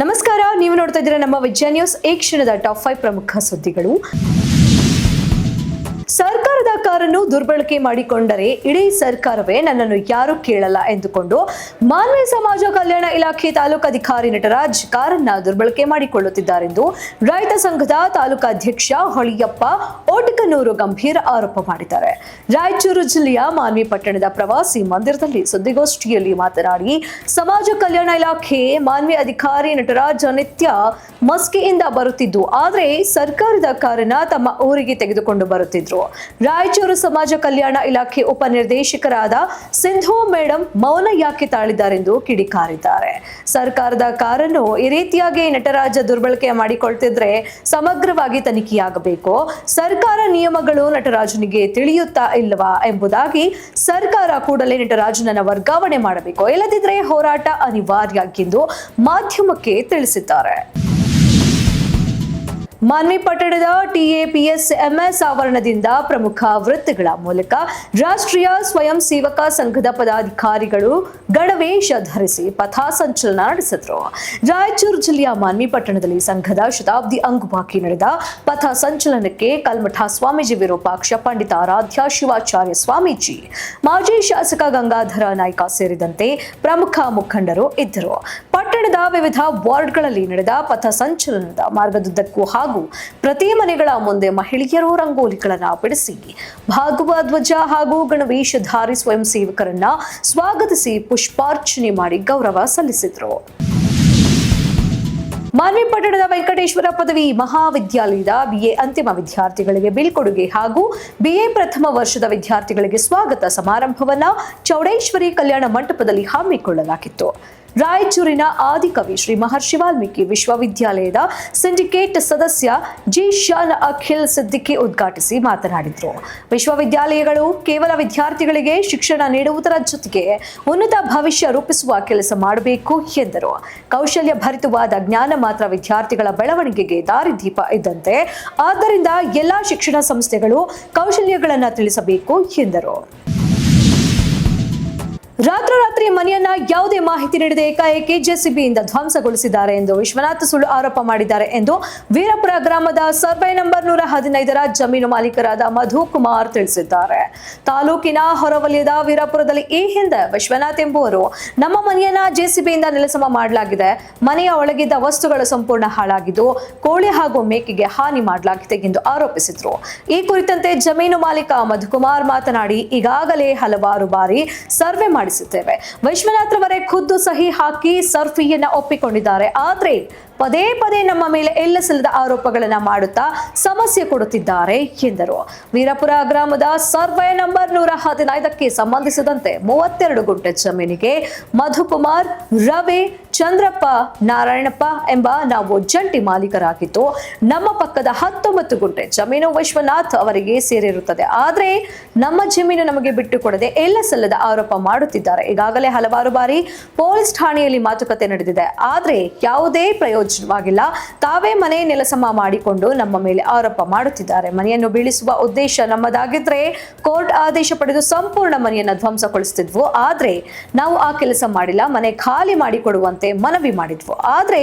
ನಮಸ್ಕಾರ, ನೀವು ನೋಡ್ತಾ ಇದ್ದೀರಾ ನಮ್ಮ ವಿಜಯ ನ್ಯೂಸ್. ಈ ಕ್ಷಣದ ಟಾಪ್ 5 ಪ್ರಮುಖ ಸುದ್ದಿಗಳು. ಸರ್ಕಾರದ ಕಾರನ್ನು ದುರ್ಬಳಕೆ ಮಾಡಿಕೊಂಡರೆ ಇಡೀ ಸರ್ಕಾರವೇ ನನ್ನನ್ನು ಯಾರು ಕೇಳಲ್ಲ ಎಂದುಕೊಂಡು ಮಾನವ ಸಮಾಜ ಕಲ್ಯಾಣ ಇಲಾಖೆ ತಾಲೂಕಾಧಿಕಾರಿ ನಟರಾಜ್ ಕಾರನ್ನ ದುರ್ಬಳಕೆ ಮಾಡಿಕೊಳ್ಳುತ್ತಿದ್ದಾರೆಂದು ರೈತ ಸಂಘದ ತಾಲೂಕಾಧ್ಯಕ್ಷ ಹೊಳಿಯಪ್ಪ ಓಟಕನೂರು ಗಂಭೀರ ಆರೋಪ ಮಾಡಿದ್ದಾರೆ. ರಾಯಚೂರು ಜಿಲ್ಲೆಯ ಮಾನ್ವಿ ಪಟ್ಟಣದ ಪ್ರವಾಸಿ ಮಂದಿರದಲ್ಲಿ ಸುದ್ದಿಗೋಷ್ಠಿಯಲ್ಲಿ ಮಾತನಾಡಿ, ಸಮಾಜ ಕಲ್ಯಾಣ ಇಲಾಖೆ ಮಾನ್ವಿ ಅಧಿಕಾರಿ ನಟರಾಜ್ ನಿತ್ಯ ಮಸ್ಕಿಯಿಂದ ಬರುತ್ತಿದ್ದು, ಆದರೆ ಸರ್ಕಾರದ ಕಾರನ್ನ ತಮ್ಮ ಊರಿಗೆ ತೆಗೆದುಕೊಂಡು ಬರುತ್ತಿದ್ರು. ರಾಯಚೂರು ಸಮಾಜ ಕಲ್ಯಾಣ ಇಲಾಖೆ ಉಪನಿರ್ದೇಶಕರಾದ ಸಿಂಧು ಮೇಡಂ ಮೌನ ಯಾಕೆ ತಾಳಿದ್ದಾರೆಂದು ಕಿಡಿಕಾರಿದ್ದಾರೆ. ಸರ್ಕಾರದ ಕಾರನ್ನು ಈ ರೀತಿಯಾಗಿ ನಟರಾಜ ದುರ್ಬಳಕೆ ಮಾಡಿಕೊಳ್ತಿದ್ರೆ ಸಮಗ್ರವಾಗಿ ತನಿಖೆಯಾಗಬೇಕು. ಸರ್ಕಾರ ನಿಯಮಗಳು ನಟರಾಜನಿಗೆ ತಿಳಿಯುತ್ತಾ ಇಲ್ಲವಾ ಎಂಬುದಾಗಿ ಸರ್ಕಾರ ಕೂಡಲೇ ನಟರಾಜನನ್ನ ವರ್ಗಾವಣೆ ಮಾಡಬೇಕು, ಇಲ್ಲದಿದ್ದರೆ ಹೋರಾಟ ಅನಿವಾರ್ಯ ಎಂದು ಮಾಧ್ಯಮಕ್ಕೆ ತಿಳಿಸಿದ್ದಾರೆ. ಮಾನ್ವಿ ಪಟ್ಟಣದ TAPSMS ಆವರಣದಿಂದ ಪ್ರಮುಖ ವೃತ್ತಿಗಳ ಮೂಲಕ ರಾಷ್ಟ್ರೀಯ ಸ್ವಯಂ ಸೇವಕ ಸಂಘದ ಪದಾಧಿಕಾರಿಗಳು ಗಣವೇಶ ಧರಿಸಿ ಪಥಸಂಚಲನ ನಡೆಸಿದರು. ರಾಯಚೂರು ಜಿಲ್ಲೆಯ ಮಾನ್ವಿ ಪಟ್ಟಣದಲ್ಲಿ ಸಂಘದ ಶತಾಬ್ದಿ ಅಂಗವಾಗಿ ನಡೆದ ಪಥ ಸಂಚಲನಕ್ಕೆ ಕಲ್ಮಠ ಸ್ವಾಮೀಜಿ ವಿರೂಪಾಕ್ಷ ಪಂಡಿತ ಆರಾಧ್ಯ ಶಿವಾಚಾರ್ಯ ಸ್ವಾಮೀಜಿ, ಮಾಜಿ ಶಾಸಕ ಗಂಗಾಧರ ನಾಯ್ಕ ಸೇರಿದಂತೆ ಪ್ರಮುಖ ಮುಖಂಡರು ಇದ್ದರು. ಪಟ್ಟಣದ ವಿವಿಧ ವಾರ್ಡ್ಗಳಲ್ಲಿ ನಡೆದ ಪಥ ಸಂಚಲನದ ಮಾರ್ಗದುದ್ದಕ್ಕೂ ಹಾಗೂ ಪ್ರತಿ ಮನೆಗಳ ಮುಂದೆ ಮಹಿಳೆಯರು ರಂಗೋಲಿಗಳನ್ನು ಬಿಡಿಸಿ ಭಾಗವ ಧ್ವಜ ಹಾಗೂ ಗಣವೇಶಧಾರಿ ಸ್ವಯಂ ಸೇವಕರನ್ನ ಸ್ವಾಗತಿಸಿ ಪುಷ್ಪಾರ್ಚನೆ ಮಾಡಿ ಗೌರವ ಸಲ್ಲಿಸಿದರು. ಮಾನ್ವಿ ಪಟ್ಟಣದ ವೆಂಕಟೇಶ್ವರ ಪದವಿ ಮಹಾವಿದ್ಯಾಲಯದ BA ಅಂತಿಮ ವಿದ್ಯಾರ್ಥಿಗಳಿಗೆ ಬೀಳ್ಕೊಡುಗೆ ಹಾಗೂ BA ಪ್ರಥಮ ವರ್ಷದ ವಿದ್ಯಾರ್ಥಿಗಳಿಗೆ ಸ್ವಾಗತ ಸಮಾರಂಭವನ್ನ ಚೌಡೇಶ್ವರಿ ಕಲ್ಯಾಣ ಮಂಟಪದಲ್ಲಿ ಹಮ್ಮಿಕೊಳ್ಳಲಾಗಿತ್ತು. ರಾಯಚೂರಿನ ಆದಿಕವಿ ಶ್ರೀ ಮಹರ್ಷಿ ವಾಲ್ಮೀಕಿ ವಿಶ್ವವಿದ್ಯಾಲಯದ ಸಿಂಡಿಕೇಟ್ ಸದಸ್ಯ G. ಶಾನ್ ಅಖಿಲ್ ಸಿದ್ದಿಕಿ ಉದ್ಘಾಟಿಸಿ ಮಾತನಾಡಿದರು. ವಿಶ್ವವಿದ್ಯಾಲಯಗಳು ಕೇವಲ ವಿದ್ಯಾರ್ಥಿಗಳಿಗೆ ಶಿಕ್ಷಣ ನೀಡುವುದರ ಜೊತೆಗೆ ಉನ್ನತ ಭವಿಷ್ಯ ರೂಪಿಸುವ ಕೆಲಸ ಮಾಡಬೇಕು ಎಂದರು. ಕೌಶಲ್ಯ ಭರಿತವಾದ ಜ್ಞಾನ ಮಾತ್ರ ವಿದ್ಯಾರ್ಥಿಗಳ ಬೆಳವಣಿಗೆಗೆ ದಾರಿದೀಪ ಇದ್ದಂತೆ, ಆದ್ದರಿಂದ ಎಲ್ಲಾ ಶಿಕ್ಷಣ ಸಂಸ್ಥೆಗಳು ಕೌಶಲ್ಯಗಳನ್ನು ತಿಳಿಸಬೇಕು ಎಂದರು. ರಾತ್ರೋರಾತ್ರಿ ಮನೆಯನ್ನ ಯಾವುದೇ ಮಾಹಿತಿ ನೀಡದೆ ಏಕಾಏಕಿ JCBಯಿಂದ ಧ್ವಂಸಗೊಳಿಸಿದ್ದಾರೆ ಎಂದು ವಿಶ್ವನಾಥ್ ಸುಳ್ಳು ಆರೋಪ ಮಾಡಿದ್ದಾರೆ ಎಂದು ವೀರಪುರ ಗ್ರಾಮದ ಸರ್ವೆ ನಂಬರ್ 115ರ ಜಮೀನು ಮಾಲೀಕರಾದ ಮಧು ಕುಮಾರ್ ತಿಳಿಸಿದ್ದಾರೆ. ತಾಲೂಕಿನ ಹೊರವಲಯದ ವೀರಪುರದಲ್ಲಿ ಈ ಹಿಂದೆ ವಿಶ್ವನಾಥ್ ಎಂಬುವರು ನಮ್ಮ ಮನೆಯನ್ನ JCBಯಿಂದ ನೆಲಸಮ ಮಾಡಲಾಗಿದೆ, ಮನೆಯ ಒಳಗಿದ್ದ ವಸ್ತುಗಳು ಸಂಪೂರ್ಣ ಹಾಳಾಗಿದ್ದು ಕೋಳಿ ಹಾಗೂ ಮೇಕೆಗೆ ಹಾನಿ ಮಾಡಲಾಗಿದೆ ಎಂದು ಆರೋಪಿಸಿದ್ರು. ಈ ಕುರಿತಂತೆ ಜಮೀನು ಮಾಲೀಕ ಮಧುಕುಮಾರ್ ಮಾತನಾಡಿ, ಈಗಾಗಲೇ ಹಲವಾರು ಬಾರಿ ಸರ್ವೆ ಮಾಡಿಸಿದ್ದೇವೆ. ವಿಶ್ವನಾಥ್ ರವರೇ ಖುದ್ದು ಸಹಿ ಹಾಕಿ ಸರ್ಫಿಯನ್ನ ಒಪ್ಪಿಕೊಂಡಿದ್ದಾರೆ. ಆದ್ರೆ ಪದೇ ಪದೇ ನಮ್ಮ ಮೇಲೆ ಎಲ್ಲಿಸಲ್ಲದ ಆರೋಪಗಳನ್ನ ಮಾಡುತ್ತಾ ಸಮಸ್ಯೆ ಕೊಡುತ್ತಿದ್ದಾರೆ ಎಂದರು. ವೀರಪುರ ಗ್ರಾಮದ ಸರ್ವೆ ನಂಬರ್ 115ಕ್ಕೆ ಸಂಬಂಧಿಸಿದಂತೆ 32 ಗುಂಟೆ ಜಮೀನಿಗೆ ಮಧುಕುಮಾರ್, ರವಿ, ಚಂದ್ರಪ್ಪ, ನಾರಾಯಣಪ್ಪ ಎಂಬ ನಾವು ಜಂಟಿ ಮಾಲೀಕರಾಗಿದ್ದು, ನಮ್ಮ ಪಕ್ಕದ 19 ಗುಂಟೆ ಜಮೀನು ವಿಶ್ವನಾಥ್ ಅವರಿಗೆ ಸೇರಿರುತ್ತದೆ. ಆದ್ರೆ ನಮ್ಮ ಜಮೀನು ನಮಗೆ ಬಿಟ್ಟು ಕೊಡದೆ ಎಲ್ಲಿಸಲ್ಲದ ಆರೋಪ ಮಾಡುತ್ತಿದ್ದಾರೆ. ಈಗಾಗಲೇ ಹಲವಾರು ಬಾರಿ ಪೊಲೀಸ್ ಠಾಣೆಯಲ್ಲಿ ಮಾತುಕತೆ ನಡೆದಿದೆ, ಆದ್ರೆ ಯಾವುದೇ ಪ್ರಯೋಜನವಾಗಿಲ್ಲ. ತಾವೇ ಮನೆ ನೆಲಸಮ ಮಾಡಿಕೊಂಡು ನಮ್ಮ ಮೇಲೆ ಆರೋಪ ಮಾಡುತ್ತಿದ್ದಾರೆ. ಮನೆಯನ್ನು ಬೀಳಿಸುವ ಉದ್ದೇಶ ನಮ್ಮದಾಗಿದ್ರೆ ಕೋರ್ಟ್ ಆದೇಶ ಪಡೆದು ಸಂಪೂರ್ಣ ಮನೆಯನ್ನ ಧ್ವಂಸಗೊಳಿಸುತ್ತಿದ್ವು. ಆದ್ರೆ ನಾವು ಆ ಕೆಲಸ ಮಾಡಿಲ್ಲ. ಮನೆ ಖಾಲಿ ಮಾಡಿಕೊಡುವಂತೆ ಮನವಿ ಮಾಡಿದ್ವು. ಆದ್ರೆ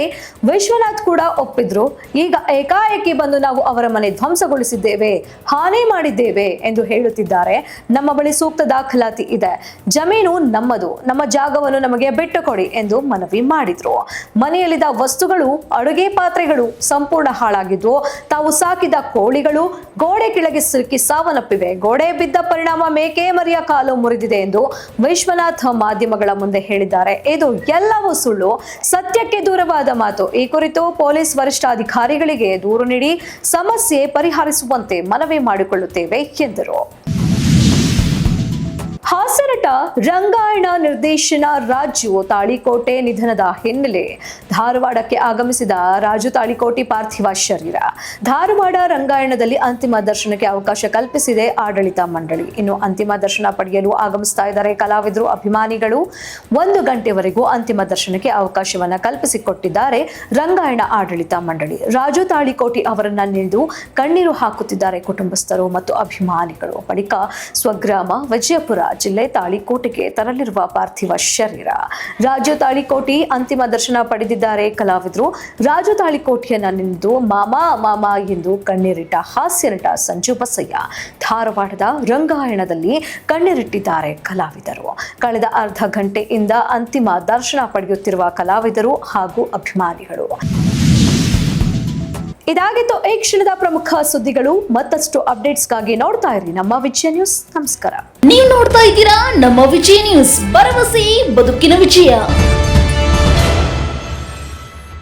ವಿಶ್ವನಾಥ್ ಕೂಡ ಒಪ್ಪಿದ್ರು. ಈಗ ಏಕಾಏಕಿ ಬಂದು ನಾವು ಅವರ ಮನೆ ಧ್ವಂಸಗೊಳಿಸಿದ್ದೇವೆ, ಹಾನಿ ಮಾಡಿದ್ದೇವೆ ಎಂದು ಹೇಳುತ್ತಿದ್ದಾರೆ. ನಮ್ಮ ಬಳಿ ಸೂಕ್ತ ದಾಖಲಾತಿ ಇದೆ, ಜಮೀನು ನಮ್ಮದು, ನಮ್ಮ ಜಾಗವನ್ನು ನಮಗೆ ಬಿಟ್ಟು ಕೊಡಿ ಎಂದು ಮನವಿ ಮಾಡಿದ್ರು. ಮನೆಯಲ್ಲಿದ್ದ ವಸ್ತುಗಳು, ಅಡುಗೆ ಪಾತ್ರೆಗಳು ಸಂಪೂರ್ಣ ಹಾಳಾಗಿದ್ದು, ತಾವು ಸಾಕಿದ ಕೋಳಿಗಳು ಗೋಡೆ ಕೆಳಗೆ ಸಿಲುಕಿ ಸಾವನ್ನಪ್ಪಿವೆ. ಗೋಡೆ ಬಿದ್ದ ಪರಿಣಾಮ ಮೇಕೆ ಮರಿಯ ಕಾಲು ಮುರಿದಿದೆ ಎಂದು ವಿಶ್ವನಾಥ್ ಮಾಧ್ಯಮಗಳ ಮುಂದೆ ಹೇಳಿದ್ದಾರೆ. ಇದು ಎಲ್ಲವೂ ಸುಳ್ಳು, ಸತ್ಯಕ್ಕೆ ದೂರವಾದ ಮಾತು. ಈ ಕುರಿತು ಪೊಲೀಸ್ ವರಿಷ್ಠಾಧಿಕಾರಿಗಳಿಗೆ ದೂರು ನೀಡಿ ಸಮಸ್ಯೆ ಪರಿಹರಿಸುವಂತೆ ಮನವಿ ಮಾಡಿಕೊಳ್ಳುತ್ತೇವೆ ಎಂದರು. ಹಾಸ್ಯನಟ ರಂಗಾಯಣ ನಿರ್ದೇಶನ ರಾಜು ತಾಳಿಕೋಟೆ ನಿಧನದ ಹಿನ್ನೆಲೆ ಧಾರವಾಡಕ್ಕೆ ಆಗಮಿಸಿದ ರಾಜು ತಾಳಿಕೋಟಿ ಪಾರ್ಥಿವ ಶರೀರ ಧಾರವಾಡ ರಂಗಾಯಣದಲ್ಲಿ ಅಂತಿಮ ದರ್ಶನಕ್ಕೆ ಅವಕಾಶ ಕಲ್ಪಿಸಿದೆ ಆಡಳಿತ ಮಂಡಳಿ. ಇನ್ನು ಅಂತಿಮ ದರ್ಶನ ಪಡೆಯಲು ಆಗಮಿಸ್ತಾ ಇದ್ದಾರೆ ಕಲಾವಿದರು, ಅಭಿಮಾನಿಗಳು. 1 ಗಂಟೆವರೆಗೂ ಅಂತಿಮ ದರ್ಶನಕ್ಕೆ ಅವಕಾಶವನ್ನ ಕಲ್ಪಿಸಿಕೊಟ್ಟಿದ್ದಾರೆ ರಂಗಾಯಣ ಆಡಳಿತ ಮಂಡಳಿ. ರಾಜು ತಾಳಿಕೋಟಿ ಅವರನ್ನ ನೆನೆದು ಕಣ್ಣೀರು ಹಾಕುತ್ತಿದ್ದಾರೆ ಕುಟುಂಬಸ್ಥರು ಮತ್ತು ಅಭಿಮಾನಿಗಳು. ಬಳಿಕ ಸ್ವಗ್ರಾಮ ವಿಜಯಪುರ ಜಿಲ್ಲೆ ತಾಳಿಕೋಟೆಗೆ ತರಲಿರುವ ಪಾರ್ಥಿವ ಶರೀರ. ರಾಜು ತಾಳಿಕೋಟಿ ಅಂತಿಮ ದರ್ಶನ ಪಡೆದಿದ್ದಾರೆ ಕಲಾವಿದರು. ರಾಜು ತಾಳಿಕೋಟೆಯನ್ನ ನಿಂದು ಮಾಮಾ ಎಂದು ಕಣ್ಣೀರಿಟ್ಟ ಹಾಸ್ಯ ನಟ ಸಂಜು ಬಸಯ್ಯ. ಧಾರವಾಡದ ರಂಗಾಯಣದಲ್ಲಿ ಕಣ್ಣೀರಿಟ್ಟಿದ್ದಾರೆ ಕಲಾವಿದರು. ಕಳೆದ ಅರ್ಧ ಗಂಟೆಯಿಂದ ಅಂತಿಮ ದರ್ಶನ ಪಡೆಯುತ್ತಿರುವ ಕಲಾವಿದರು ಹಾಗೂ ಅಭಿಮಾನಿಗಳು. ಇದಾಗಿತ್ತು ಈ ಕ್ಷಣದ ಪ್ರಮುಖ ಸುದ್ದಿಗಳು. ಮತ್ತಷ್ಟು ಅಪ್ಡೇಟ್ಸ್ಗಾಗಿ ನೋಡ್ತಾ ಇರಿ ನಮ್ಮ ವಿಜಯ ನ್ಯೂಸ್. ನಮಸ್ಕಾರ. ನೀವು ನೋಡ್ತಾ ಇದ್ದೀರಾ ನಮ್ಮ ವಿಜಯ ನ್ಯೂಸ್, ಭರವಸೆ ಬದುಕಿನ ವಿಜಯ.